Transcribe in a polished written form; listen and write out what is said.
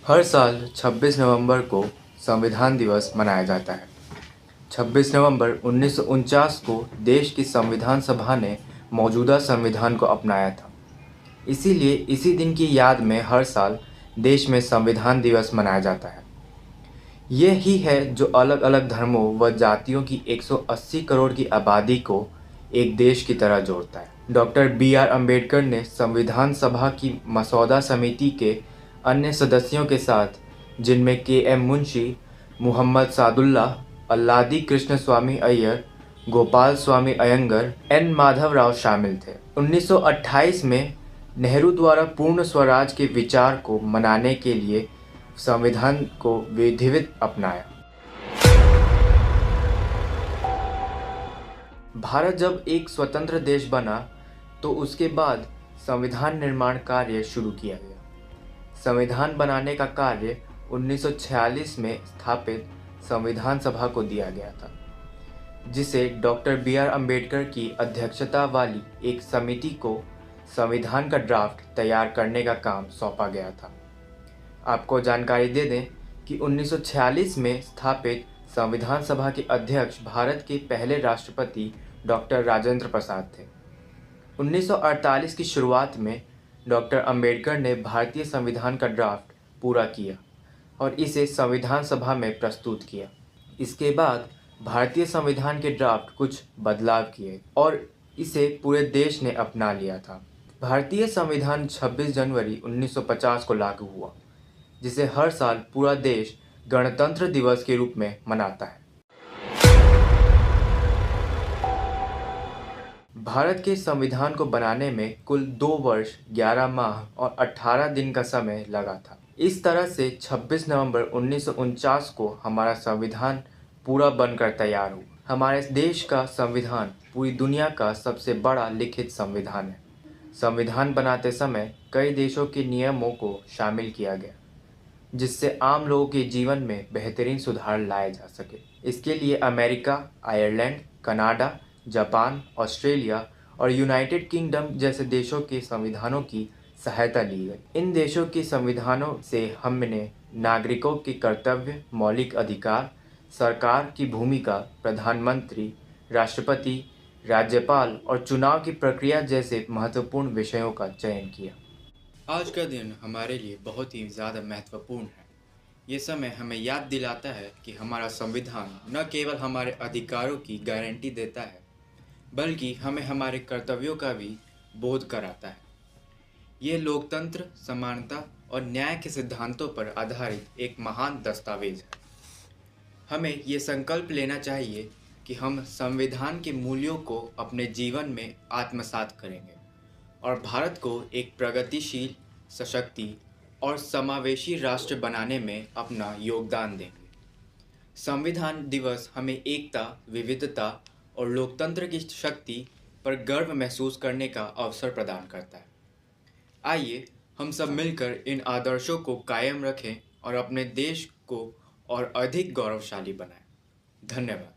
हर साल 26 नवंबर को संविधान दिवस मनाया जाता है। 26 नवंबर 1949 को देश की संविधान सभा ने मौजूदा संविधान को अपनाया था। इसीलिए इसी दिन की याद में हर साल देश में संविधान दिवस मनाया जाता है। ये ही है जो अलग अलग धर्मों व जातियों की 180 करोड़ की आबादी को एक देश की तरह जोड़ता है। Doctor B R. अम्बेडकर ने संविधान सभा की मसौदा समिति के अन्य सदस्यों के साथ, जिनमें के.एम. मुंशी, मोहम्मद सादुल्लाह, अल्लादी कृष्ण स्वामी अय्यर, गोपाल स्वामी अयंगर, एन. माधवराव शामिल थे। 1928 में नेहरू द्वारा पूर्ण स्वराज के विचार को मनाने के लिए संविधान को विधिवत अपनाया। भारत जब एक स्वतंत्र देश बना तो उसके बाद संविधान निर्माण कार्य शुरू किया गया। संविधान बनाने का कार्य 1946 में स्थापित संविधान सभा को दिया गया था, जिसे डॉक्टर बी.आर. अम्बेडकर की अध्यक्षता वाली एक समिति को संविधान का ड्राफ्ट तैयार करने का काम सौंपा गया था। आपको जानकारी दे दें कि 1946 में स्थापित संविधान सभा के अध्यक्ष भारत के पहले राष्ट्रपति डॉक्टर राजेंद्र प्रसाद थे। 1948 की शुरुआत में डॉक्टर अम्बेडकर ने भारतीय संविधान का ड्राफ्ट पूरा किया और इसे संविधान सभा में प्रस्तुत किया। इसके बाद भारतीय संविधान के ड्राफ्ट कुछ बदलाव किए और इसे पूरे देश ने अपना लिया था। भारतीय संविधान 26 जनवरी 1950 को लागू हुआ, जिसे हर साल पूरा देश गणतंत्र दिवस के रूप में मनाता है। भारत के संविधान को बनाने में कुल 2 वर्ष 11 माह और 18 दिन का समय लगा था। इस तरह से 26 नवंबर 1949 को हमारा संविधान पूरा बनकर तैयार हुआ। हमारे देश का संविधान पूरी दुनिया का सबसे बड़ा लिखित संविधान है। संविधान बनाते समय कई देशों के नियमों को शामिल किया गया, जिससे आम लोगों के जीवन में बेहतरीन सुधार लाए जा सके। इसके लिए America, Ireland, Canada, Japan, Australia और यूनाइटेड किंगडम जैसे देशों के संविधानों की सहायता ली गई। इन देशों के संविधानों से हमने नागरिकों के कर्तव्य, मौलिक अधिकार, सरकार की भूमिका, प्रधानमंत्री, राष्ट्रपति, राज्यपाल और चुनाव की प्रक्रिया जैसे महत्वपूर्ण विषयों का चयन किया। आज का दिन हमारे लिए बहुत ही ज़्यादा महत्वपूर्ण है। ये समय हमें याद दिलाता है कि हमारा संविधान न केवल हमारे अधिकारों की गारंटी देता है, बल्कि हमें हमारे कर्तव्यों का भी बोध कराता है। ये लोकतंत्र, समानता और न्याय के सिद्धांतों पर आधारित एक महान दस्तावेज है। हमें ये संकल्प लेना चाहिए कि हम संविधान के मूल्यों को अपने जीवन में आत्मसात करेंगे और भारत को एक प्रगतिशील, सशक्त और समावेशी राष्ट्र बनाने में अपना योगदान देंगे। संविधान दिवस हमें एकता, विविधता और लोकतंत्र की शक्ति पर गर्व महसूस करने का अवसर प्रदान करता है। आइए हम सब मिलकर इन आदर्शों को कायम रखें और अपने देश को और अधिक गौरवशाली बनाएं। धन्यवाद।